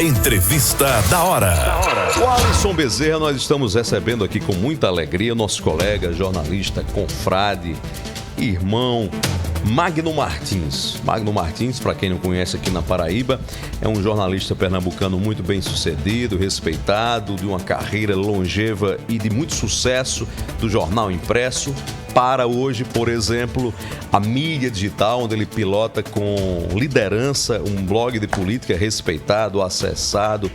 Entrevista da hora. O Alisson Bezerra, nós estamos recebendo aqui com muita alegria nosso colega, jornalista, confrade, irmão, Magno Martins. Magno Martins, para quem não conhece aqui na Paraíba, é um jornalista pernambucano muito bem sucedido, respeitado, de uma carreira longeva e de muito sucesso do jornal impresso. Para hoje, por exemplo, a mídia digital, onde ele pilota com liderança um blog de política respeitado, acessado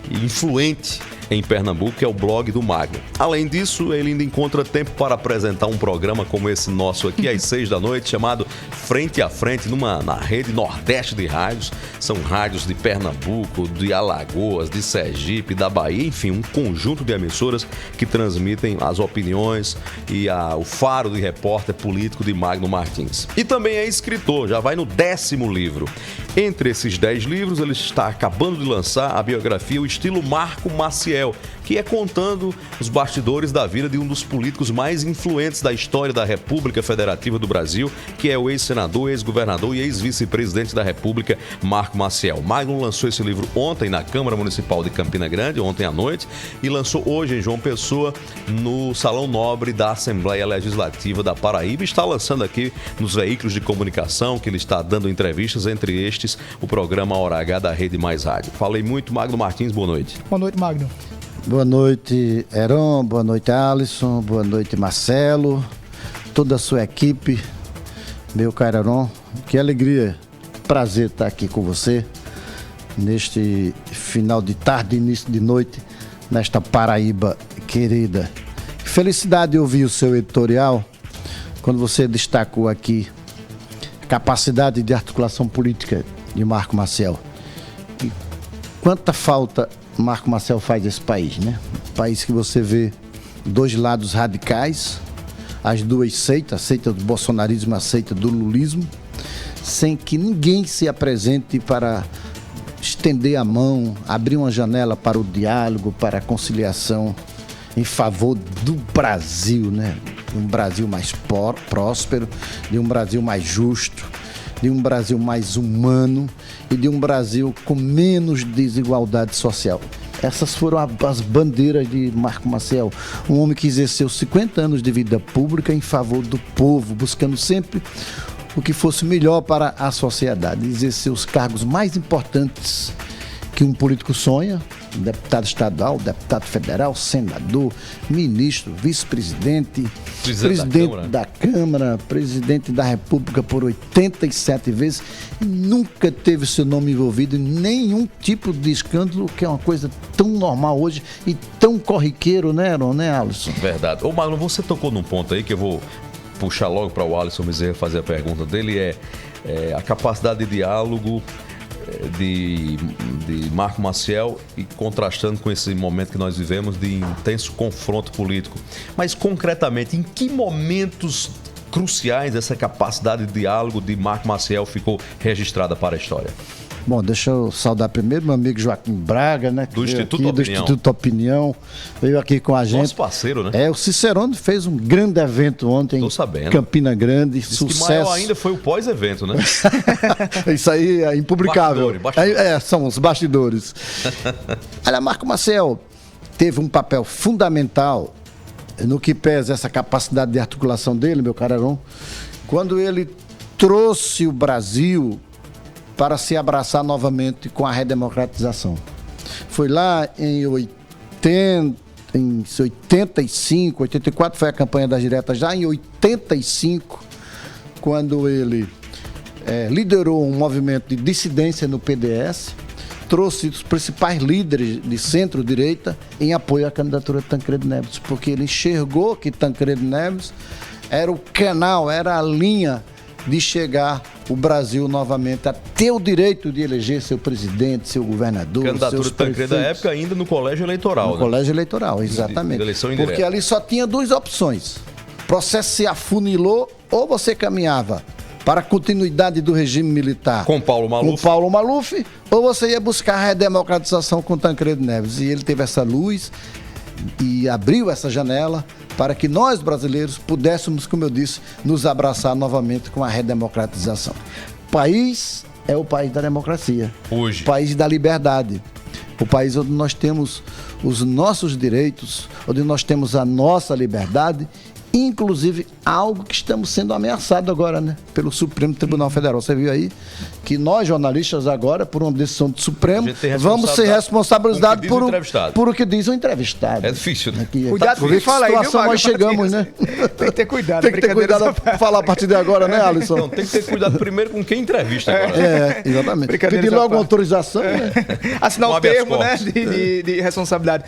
e influente em Pernambuco, que é o blog do Magno. Além disso, ele ainda encontra tempo para apresentar um programa como esse nosso aqui, às 6 da noite, chamado Frente a Frente, na rede Nordeste de rádios. São rádios de Pernambuco, de Alagoas, de Sergipe, da Bahia, enfim, um conjunto de emissoras que transmitem as opiniões e o faro de repórter político de Magno Martins. E também é escritor, já vai no 10º livro. Entre esses 10 livros, ele está acabando de lançar a biografia O Estilo Marco Maciel, que é contando os bastidores da vida de um dos políticos mais influentes da história da República Federativa do Brasil, que é o ex-senador, ex-governador e ex-vice-presidente da República, Marco Maciel. Magno lançou esse livro ontem na Câmara Municipal de Campina Grande, ontem à noite, e lançou hoje em João Pessoa, no Salão Nobre da Assembleia Legislativa da Paraíba. Está lançando aqui nos veículos de comunicação, que ele está dando entrevistas, entre estes o programa Hora H da Rede Mais Rádio. Falei muito, Magno Martins, boa noite. Boa noite, Magno. Boa noite, Heron, boa noite, Alisson, boa noite, Marcelo, toda a sua equipe, meu caro Heron. Que alegria, prazer estar aqui com você neste final de tarde, início de noite, nesta Paraíba querida. Felicidade de ouvir o seu editorial, quando você destacou aqui a capacidade de articulação política de Marco Maciel. E quanta falta Marco Maciel faz esse país, né? País que você vê dois lados radicais, as duas seitas, a seita do bolsonarismo e a seita do lulismo, sem que ninguém se apresente para estender a mão, abrir uma janela para o diálogo, para a conciliação em favor do Brasil, né? De um Brasil mais próspero, de um Brasil mais justo, de um Brasil mais humano e de um Brasil com menos desigualdade social. Essas foram as bandeiras de Marco Maciel, um homem que exerceu 50 anos de vida pública em favor do povo, buscando sempre o que fosse melhor para a sociedade. Exerceu os cargos mais importantes que um político sonha: deputado estadual, deputado federal, senador, ministro, vice-presidente, presidente da Câmara, presidente da República por 87 vezes, e nunca teve seu nome envolvido em nenhum tipo de escândalo, que é uma coisa tão normal hoje e tão corriqueiro, né, Aaron, né, Alisson? Verdade. Ô, Magno, você tocou num ponto aí que eu vou puxar logo para o Alisson Bezerra fazer a pergunta dele, é a capacidade de diálogo de Marco Maciel, e contrastando com esse momento que nós vivemos de intenso confronto político. Mas, concretamente, em que momentos cruciais essa capacidade de diálogo de Marco Maciel ficou registrada para a história? Bom, deixa eu saudar primeiro meu amigo Joaquim Braga, né? Do Instituto Opinião. Veio aqui com a gente. Nosso parceiro, né? O Cicerone fez um grande evento ontem em Campina Grande. Diz sucesso. Que maior ainda foi o pós-evento, né? Isso aí é impublicável. Bastidores. São os bastidores. Olha, Marco Maciel teve um papel fundamental no que pesa essa capacidade de articulação dele, meu caro Heron, quando ele trouxe o Brasil para se abraçar novamente com a redemocratização. Foi lá em 85, 84 foi a campanha das diretas, já em 85, quando ele liderou um movimento de dissidência no PDS, trouxe os principais líderes de centro-direita em apoio à candidatura de Tancredo Neves, porque ele enxergou que Tancredo Neves era o canal, era a linha de chegar o Brasil novamente a ter o direito de eleger seu presidente, seu governador, candidatura seus de Tancredo na época ainda no colégio eleitoral. No colégio eleitoral, exatamente. Eleição indireta. Porque ali só tinha duas opções. O processo se afunilou, ou você caminhava para a continuidade do regime militar com Paulo Maluf, ou você ia buscar a redemocratização com Tancredo Neves. E ele teve essa luz e abriu essa janela para que nós, brasileiros, pudéssemos, como eu disse, nos abraçar novamente com a redemocratização. O país é o país da democracia. Hoje. O país da liberdade. O país onde nós temos os nossos direitos, onde nós temos a nossa liberdade, inclusive algo que estamos sendo ameaçados agora, né? Pelo Supremo Tribunal Federal. Você viu aí que nós, jornalistas, agora, por uma decisão do Supremo, vamos ser responsabilizados por o que diz o entrevistado. É difícil, né? Cuidado com o que fala aí, viu, nós chegamos, né? Tem que ter cuidado. Tem que ter cuidado a falar a partir de agora, né, Alisson? Não, tem que ter cuidado primeiro com quem entrevista agora. Exatamente. Pedir logo uma autorização, né? Assinar um termo, né, de responsabilidade.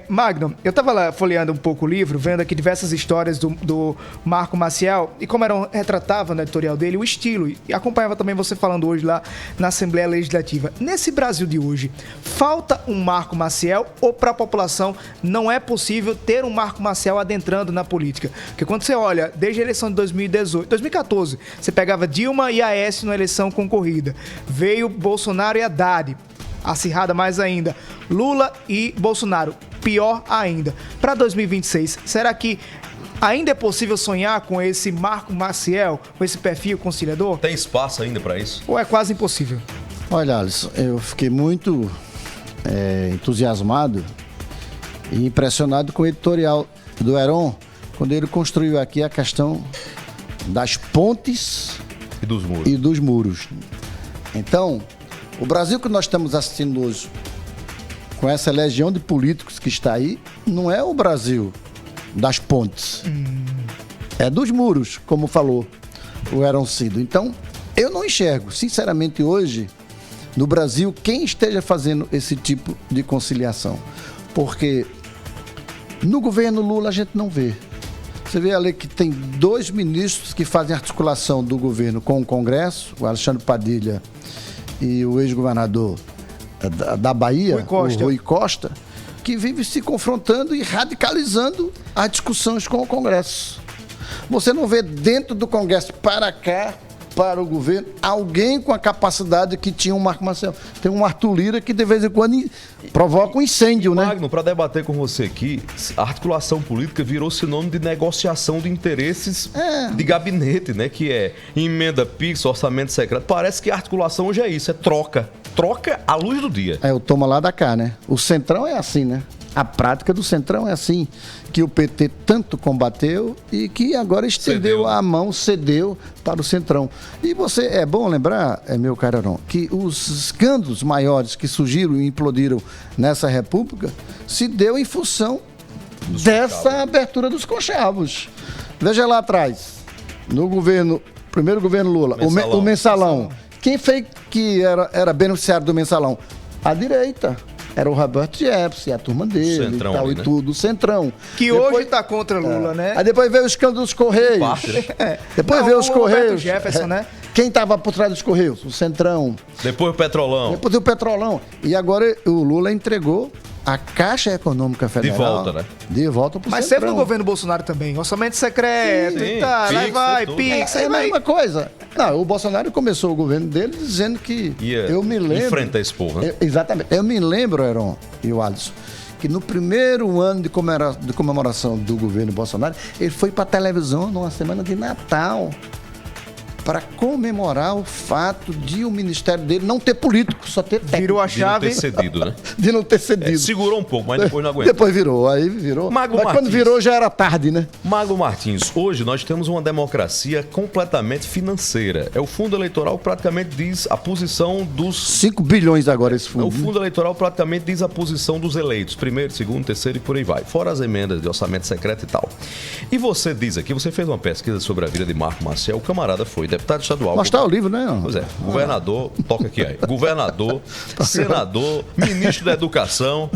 Magno, eu estava lá folheando um pouco o livro, vendo aqui diversas histórias do Marco Maciel e como retratava no editorial dele o estilo, e acompanhava também você falando hoje lá na Assembleia Legislativa. Nesse Brasil de hoje, falta um Marco Maciel ou para a população não é possível ter um Marco Maciel adentrando na política? Porque quando você olha, desde a eleição de 2014, você pegava Dilma e Aécio na eleição concorrida, veio Bolsonaro e Haddad, acirrada mais ainda, Lula e Bolsonaro, pior ainda. Para 2026, será que ainda é possível sonhar com esse Marco Maciel, com esse perfil conciliador? Tem espaço ainda para isso? Ou é quase impossível? Olha, Alisson, eu fiquei muito entusiasmado e impressionado com o editorial do Heron, quando ele construiu aqui a questão das pontes e dos muros. Então, o Brasil que nós estamos assistindo hoje, com essa legião de políticos que está aí, não é o Brasil das pontes. É dos muros, como falou o Heron Cido. Então, eu não enxergo, sinceramente, hoje, no Brasil, quem esteja fazendo esse tipo de conciliação. Porque no governo Lula a gente não vê. Você vê ali que tem 2 ministros que fazem articulação do governo com o Congresso, o Alexandre Padilha e o ex-governador da Bahia, o Rui Costa, que vive se confrontando e radicalizando as discussões com o Congresso. Você não vê dentro do Congresso para cá, para o governo, alguém com a capacidade que tinha um Marco Maciel. Tem um Arthur Lira que de vez em quando provoca um incêndio, né? Magno, para debater com você aqui, a articulação política virou sinônimo de negociação de interesses de gabinete, né? Que é emenda PIX, orçamento secreto. Parece que a articulação hoje é isso, é troca. Troca à luz do dia. É o toma lá da cá, né? O Centrão é assim, né? A prática do Centrão é assim, que o PT tanto combateu e que agora estendeu a mão, cedeu para o Centrão. E é bom lembrar, meu caro Heron, que os escândalos maiores que surgiram e implodiram nessa república se deu em função dessa abertura dos conchavos. Veja lá atrás, no primeiro governo Lula, o mensalão. Quem foi que era beneficiário do mensalão? A direita. Era o Roberto Jefferson, a turma dele, Centrão, tal, ali, né? Tudo, o Centrão. Que depois, hoje está contra Lula, né? Aí depois veio o escândalo dos Correios. Depois veio os Correios. Jefferson, né? Quem estava por trás dos Correios? O Centrão. Depois o Petrolão. Depois o Petrolão. E agora o Lula entregou a Caixa Econômica Federal. De volta, né? De volta pro Mas Centrão. sempre no governo Bolsonaro também. Orçamento secreto e tal. Aí vai, PIX, é a mesma coisa. Não, o Bolsonaro começou o governo dele dizendo que... eu me lembro... Enfrenta esse povo, né? Exatamente. Eu me lembro, Heron e o Alisson, que no primeiro ano de comemoração do governo Bolsonaro, ele foi para a televisão numa semana de Natal para comemorar o fato de o ministério dele não ter político, só ter técnico. Virou a chave. De não ter cedido, né? De não ter cedido. Segurou um pouco, mas depois não aguentou. Depois virou, aí virou. Mas quando virou já era tarde, né? Magno Martins, hoje nós temos uma democracia completamente financeira. O fundo eleitoral praticamente diz a posição dos... 5 bilhões agora esse fundo. O fundo eleitoral praticamente diz a posição dos eleitos. Primeiro, segundo, terceiro e por aí vai. Fora as emendas de orçamento secreto e tal. E você diz aqui, você fez uma pesquisa sobre a vida de Marco Maciel. O camarada foi deputado estadual. Mostrar o livro, né? Pois é. Governador, toca aqui aí. Governador, senador, ministro da Educação,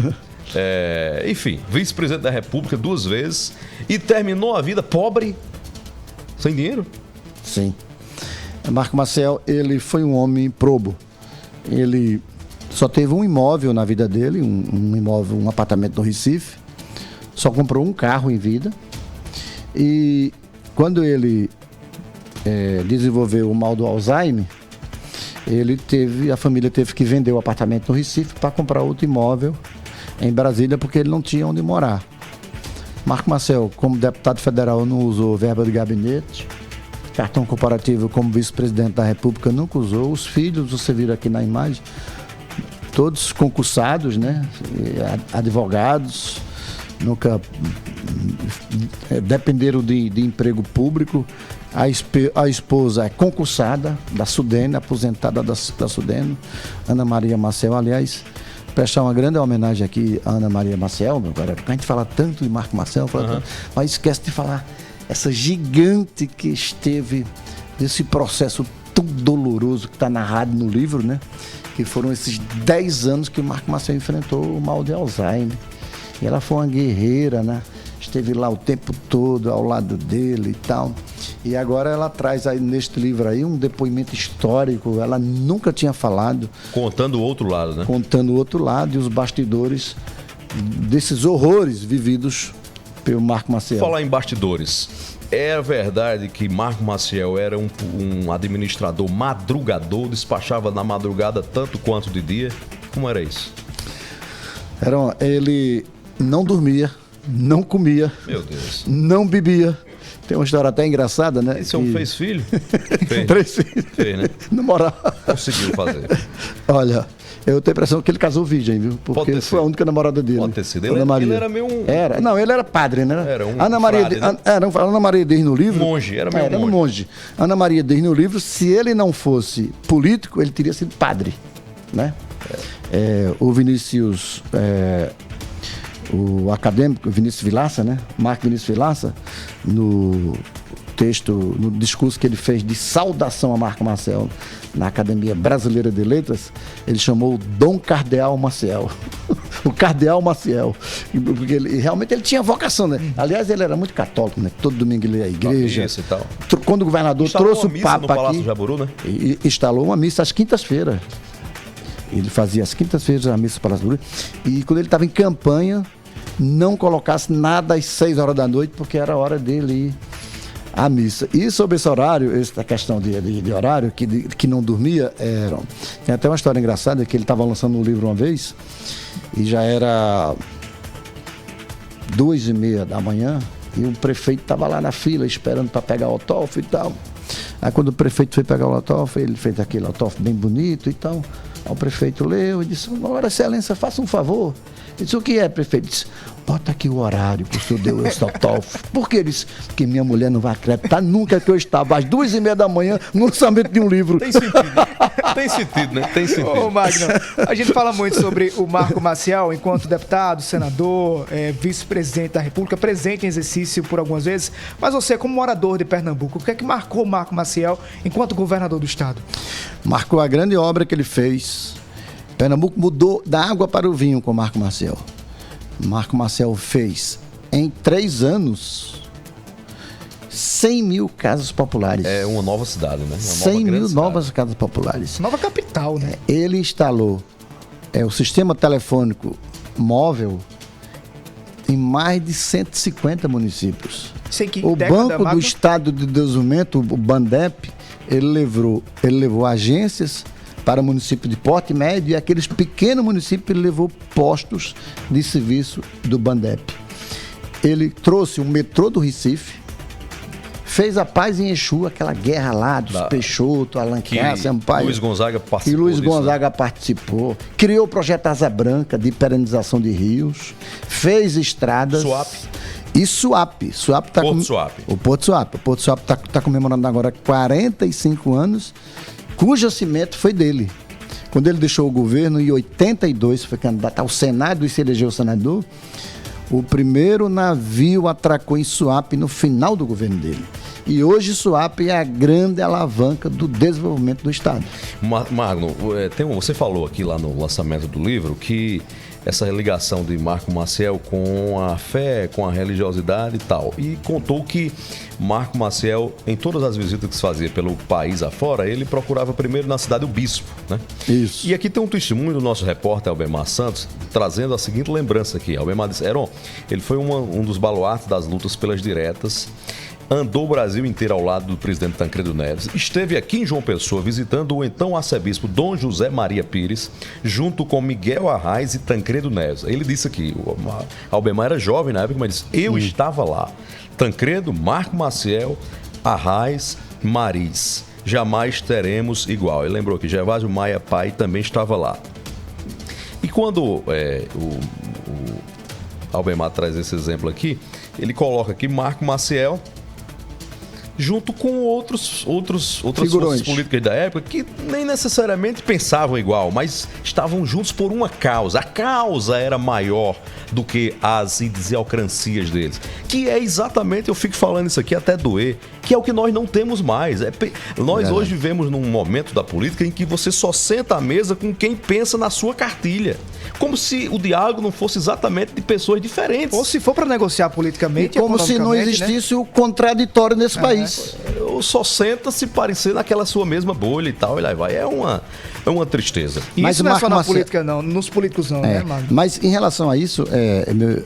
enfim, vice-presidente da República 2 vezes e terminou a vida pobre, sem dinheiro. Sim. Marco Maciel, ele foi um homem probo. Ele só teve um imóvel na vida dele, um imóvel, um apartamento no Recife. Só comprou um carro em vida. E quando ele desenvolveu o mal do Alzheimer, a família teve que vender o apartamento no Recife para comprar outro imóvel em Brasília, porque ele não tinha onde morar. Marco Maciel, como deputado federal, não usou verba de gabinete. Cartão corporativo como vice-presidente da República nunca usou. Os filhos, você vira aqui na imagem, todos concursados, né? Advogados, nunca dependeram de emprego público. A esposa é concursada da Sudene, aposentada da Sudene, Ana Maria Maciel. Aliás, prestar uma grande homenagem aqui a Ana Maria Maciel, meu cara, porque a gente fala tanto de Marco Maciel, mas esquece de falar essa gigante que esteve nesse processo tão doloroso que está narrado no livro, né? Que foram esses 10 anos que o Marco Maciel enfrentou o mal de Alzheimer. E ela foi uma guerreira, né? Esteve lá o tempo todo ao lado dele e tal. E agora ela traz aí neste livro aí um depoimento histórico. Ela nunca tinha falado. Contando o outro lado, né? Contando o outro lado e os bastidores desses horrores vividos pelo Marco Maciel. Falar em bastidores. É verdade que Marco Maciel era um administrador madrugador, despachava na madrugada tanto quanto de dia? Como era isso? Ele não dormia, não comia, meu Deus, não bebia. Tem uma história até engraçada, né? Esse homem fez filho? Fez. 3 filhos. Fez, né? Na moral. Conseguiu fazer. Olha, eu tenho a impressão que ele casou virgem, viu? Porque foi a única namorada dele. Pode ter sido. Ele era meio um... Não, ele era padre, né? Era um Ana Maria, frade, né? Ana Maria diz no livro... Monge, era meio um monge. Ana Maria diz no livro, se ele não fosse político, ele teria sido padre, né? O Vinícius... o acadêmico Vinícius Vilaça, né? Marco Vinícius Vilaça, no discurso que ele fez de saudação a Marco Maciel na Academia Brasileira de Letras, ele chamou o Dom Cardeal Maciel. O Cardeal Maciel. Porque realmente ele tinha vocação, né? Aliás, ele era muito católico, né? Todo domingo ele ia à igreja. Isso e tal. Quando o governador trouxe o Papa no Palácio aqui, Jaburu, né? E instalou uma missa às quintas-feiras. Ele fazia às quintas-feiras a missa no Palácio Jaburu. E quando ele estava em campanha, não colocasse nada às 6 horas da noite, porque era a hora dele ir à missa. E sobre esse horário, essa questão de horário, que não dormia, tem até uma história engraçada, que ele estava lançando um livro uma vez, e já era 2h30 da manhã, e o prefeito estava lá na fila, esperando para pegar o autógrafo e tal. Aí quando o prefeito foi pegar o autógrafo, ele fez aquele autógrafo bem bonito e tal. Aí o prefeito leu e disse: "Ora, excelência, faça um favor." Ele disse: "O que é, prefeito?" Ele disse: "Bota aqui o horário que o senhor deu esse autógrafo." Por que? Ele disse: "Porque minha mulher não vai acreditar nunca que eu estava às 2h30 da manhã no lançamento de um livro." Tem sentido. Tem sentido, né? Tem sentido. Ô, Magno, a gente fala muito sobre o Marco Maciel enquanto deputado, senador, vice-presidente da República, presente em exercício por algumas vezes. Mas você, como morador de Pernambuco, o que é que marcou o Marco Maciel enquanto governador do estado? Marcou a grande obra que ele fez. Pernambuco mudou da água para o vinho com Marco Maciel. Marco Maciel fez, em 3 anos, 100 mil casas populares. É uma nova cidade, né? 100 mil novas casas populares. Nova capital, né? Ele instalou o sistema telefônico móvel em mais de 150 municípios. O Banco do Estado de Desenvolvimento, o BANDEP, ele levou agências para o município de porte médio, e aqueles pequenos municípios ele levou postos de serviço do BANDEP. Ele trouxe o metrô do Recife, fez a paz em Exu, aquela guerra lá dos Peixoto, Alencar, Sampaio. Luiz Gonzaga participou. E Luiz Gonzaga participou. Criou o projeto Asa Branca de perenização de rios, fez estradas. E Suape. O Porto Suape. O Porto Suape está comemorando agora 45 anos, cujo cimento foi dele. Quando ele deixou o governo, em 82, foi candidato ao Senado e se elegeu senador, o primeiro navio atracou em Suape no final do governo dele. E hoje Suape é a grande alavanca do desenvolvimento do estado. Magno, você falou aqui lá no lançamento do livro que essa ligação de Marco Maciel com a fé, com a religiosidade e tal. E contou que Marco Maciel, em todas as visitas que se fazia pelo país afora, ele procurava primeiro na cidade o bispo, né? Isso. E aqui tem um testemunho do nosso repórter Albemar Santos, trazendo a seguinte lembrança aqui. Albemar disse: Heron, ele foi um dos baluartes das lutas pelas diretas, andou o Brasil inteiro ao lado do presidente Tancredo Neves, esteve aqui em João Pessoa visitando o então arcebispo Dom José Maria Pires, junto com Miguel Arraes e Tancredo Neves. Ele disse aqui, o Albemar era jovem na época, mas disse: eu estava lá. Tancredo, Marco Maciel, Arraes, Maris. Jamais teremos igual. Ele lembrou que Gervásio Maia Pai também estava lá. E quando o Albemar traz esse exemplo aqui, ele coloca aqui Marco Maciel junto com outras forças políticas da época que nem necessariamente pensavam igual, mas estavam juntos por uma causa. A causa era maior do que as idiosincrasias deles. Que é exatamente, eu fico falando isso aqui até doer, que é o que nós não temos mais. Nós hoje vivemos num momento da política em que você só senta à mesa com quem pensa na sua cartilha. Como se o diálogo não fosse exatamente de pessoas diferentes. Ou se for para negociar politicamente, como se não existisse, né, o contraditório nesse país. Ou só senta se parecer naquela sua mesma bolha e tal, e lá vai. É uma tristeza. E mas isso não é só na política, não. Nos políticos não, né, Marco? Mas em relação a isso,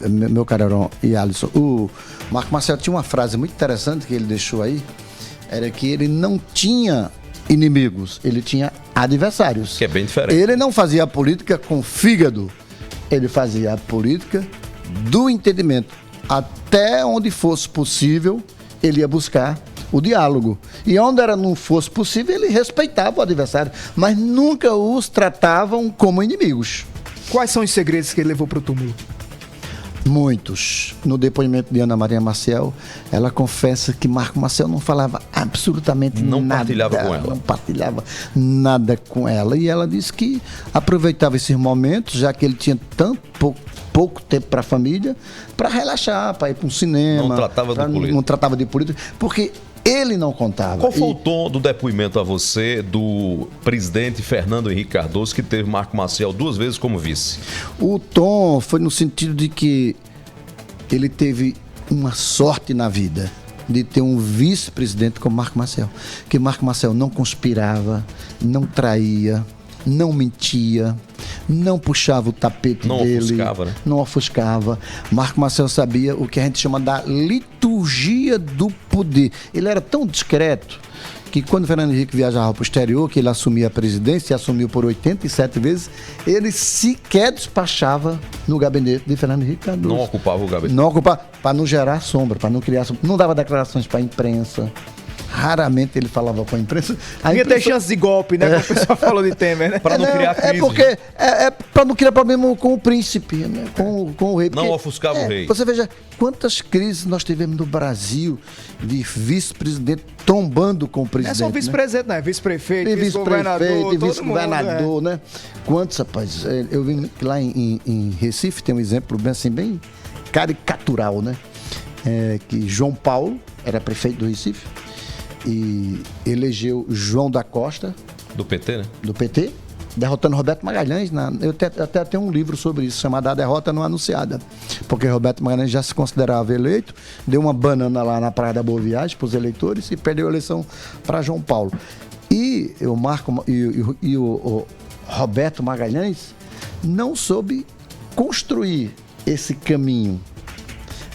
meu caro Heron e Alisson, o Marco Maciel tinha uma frase muito interessante que ele deixou aí, era que ele não tinha inimigos, ele tinha adversários. Que é bem diferente. Ele não fazia a política com fígado, ele fazia a política do entendimento. Até onde fosse possível, ele ia buscar o diálogo. E onde não fosse possível, ele respeitava o adversário, mas nunca os tratavam como inimigos. Quais são os segredos que ele levou para o túmulo? Muitos. No depoimento de Ana Maria Maciel, ela confessa que Marco Maciel não falava absolutamente nada. Não partilhava com ela. Não partilhava nada com ela. E ela disse que aproveitava esses momentos, já que ele tinha pouco tempo para a família, para relaxar, para ir para um cinema. Não tratava de política. Porque ele não contava. Qual foi o tom do depoimento a você do presidente Fernando Henrique Cardoso, que teve Marco Maciel 2 vezes como vice? O tom foi no sentido de que ele teve uma sorte na vida de ter um vice-presidente como Marco Maciel. Que Marco Maciel não conspirava, não traía, não mentia, não puxava o tapete dele. Ofuscava, né? Não ofuscava. Marco Maciel sabia o que a gente chama da liturgia do poder. Ele era tão discreto que quando Fernando Henrique viajava para o exterior, que ele assumia a presidência e assumiu por 87 vezes, ele sequer despachava no gabinete de Fernando Henrique Cardoso. Não ocupava o gabinete. Não ocupava, para não gerar sombra, para não criar sombra. Não dava declarações para a imprensa. Raramente ele falava com a imprensa. Ia ter chance de golpe, né? Como o pessoal falou de Temer, né? Para não criar crise. Para não criar problema com o príncipe, né? Com o rei. Não ofuscava o rei. Você veja quantas crises nós tivemos no Brasil de vice-presidente tombando com o presidente. É só vice-presidente, né? Vice-prefeito, vice-governador, vice-governador, né? Quantos, rapaz? Eu vi lá em Recife, tem um exemplo bem caricatural, né? Que João Paulo era prefeito do Recife e elegeu João da Costa. Do PT, né? Do PT, derrotando Roberto Magalhães. Eu até tenho um livro sobre isso, chamado A Derrota Não Anunciada. Porque Roberto Magalhães já se considerava eleito, deu uma banana lá na Praia da Boa Viagem para os eleitores e perdeu a eleição para João Paulo. E o Roberto Magalhães não soube construir esse caminho.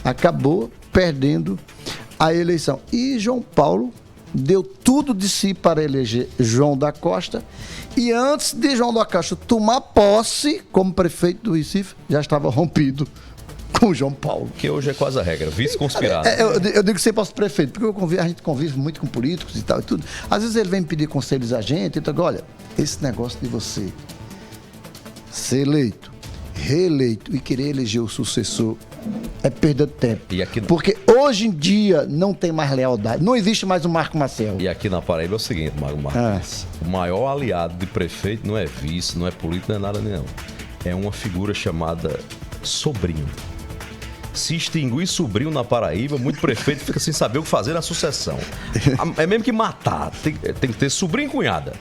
Acabou perdendo a eleição. E João Paulo deu tudo de si para eleger João da Costa. E antes de João da Costa tomar posse como prefeito do Recife, já estava rompido com João Paulo. Que hoje é quase a regra, vice-conspirado. Eu digo sempre aos prefeitos, porque a gente convive muito com políticos e tal e tudo. Às vezes ele vem me pedir conselhos a gente, então, olha, esse negócio de você ser eleito, reeleito e querer eleger o sucessor é perda de tempo. Porque hoje em dia não tem mais lealdade. Não existe mais o Marco Maciel. E aqui na Paraíba é o seguinte, Marcos. O maior aliado de prefeito não é vice, não é político, não é nada não. É uma figura chamada sobrinho. Se extinguir sobrinho na Paraíba, muito prefeito fica sem saber o que fazer na sucessão. É mesmo que matar. Tem que ter sobrinho e cunhada.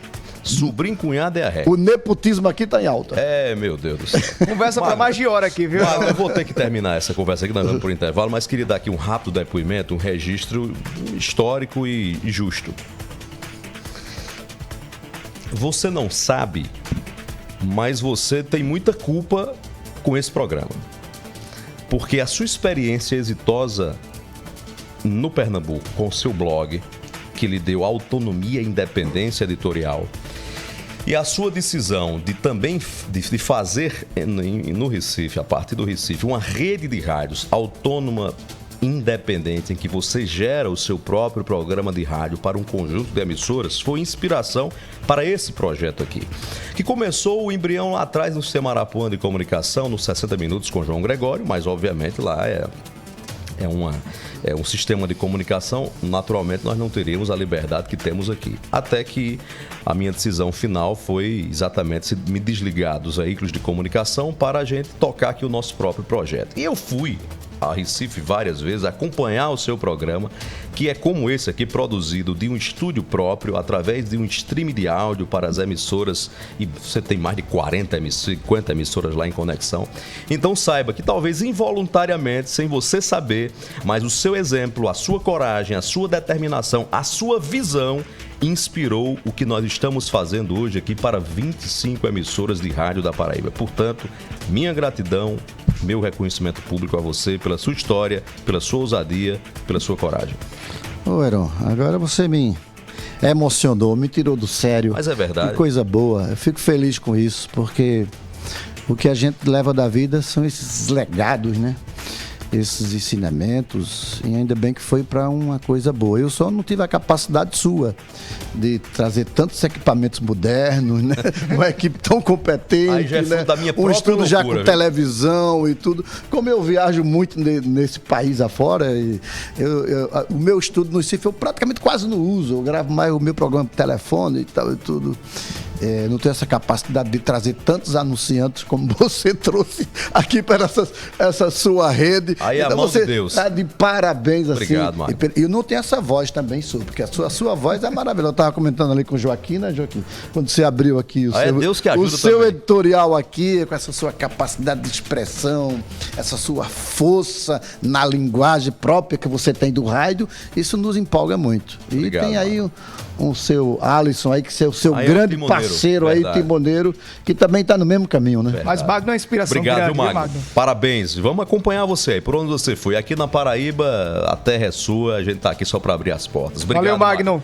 Sobrinho, cunhado é a regra. O nepotismo aqui tá em alta. Meu Deus do céu. Conversa para mais de hora aqui, viu? Eu vou ter que terminar essa conversa aqui, nós vamos por intervalo, mas queria dar aqui um rápido depoimento, um registro histórico e justo. Você não sabe, mas você tem muita culpa com esse programa. Porque a sua experiência exitosa no Pernambuco, com o seu blog, que lhe deu autonomia e independência editorial, e a sua decisão de também de fazer no Recife, a partir do Recife, uma rede de rádios autônoma independente em que você gera o seu próprio programa de rádio para um conjunto de emissoras foi inspiração para esse projeto aqui, que começou o embrião lá atrás no Sistema Arapuã de Comunicação, nos 60 Minutos com João Gregório, mas obviamente lá é um sistema de comunicação, naturalmente nós não teríamos a liberdade que temos aqui. Até que a minha decisão final foi exatamente me desligar dos veículos de comunicação para a gente tocar aqui o nosso próprio projeto. E eu fui a Recife várias vezes acompanhar o seu programa, que é como esse aqui, produzido de um estúdio próprio, através de um stream de áudio para as emissoras, e você tem mais de 50 emissoras lá em conexão. Então saiba que talvez involuntariamente, sem você saber, mas o seu exemplo, a sua coragem, a sua determinação, a sua visão inspirou o que nós estamos fazendo hoje aqui para 25 emissoras de rádio da Paraíba. Portanto, minha gratidão, meu reconhecimento público a você pela sua história, pela sua ousadia, pela sua coragem. Ô, Heron, agora você me emocionou, me tirou do sério. Mas é verdade. Que coisa boa. Eu fico feliz com isso, porque o que a gente leva da vida são esses legados, né? Esses ensinamentos, e ainda bem que foi para uma coisa boa. Eu só não tive a capacidade sua de trazer tantos equipamentos modernos, né? Uma equipe tão competente, aí já é né? da minha Um estudo loucura, já com viu? Televisão e tudo. Como eu viajo muito nesse país afora, o meu estudo no Recife eu praticamente quase não uso. Eu gravo mais o meu programa por telefone e tal e tudo. Não tenho essa capacidade de trazer tantos anunciantes como você trouxe aqui para essa sua rede. Aí então, a mão de Deus. Tá de parabéns. Obrigado, assim. Marcos. E eu não tenho essa voz também, Su, porque a sua voz é maravilhosa. Eu estava comentando ali com o Joaquim, né, Joaquim? Quando você abriu aqui o seu editorial aqui, com essa sua capacidade de expressão, essa sua força na linguagem própria que você tem do rádio, isso nos empolga muito. E obrigado, tem aí o seu Alisson aí, que é o seu grande parceiro aí, timoneiro, que também está no mesmo caminho, né? Verdade. Mas Magno é uma inspiração. Obrigado, grande, viu, Magno? Parabéns. Vamos acompanhar você aí, por onde você foi. Aqui na Paraíba, a terra é sua, a gente está aqui só para abrir as portas. Obrigado, valeu, Magno.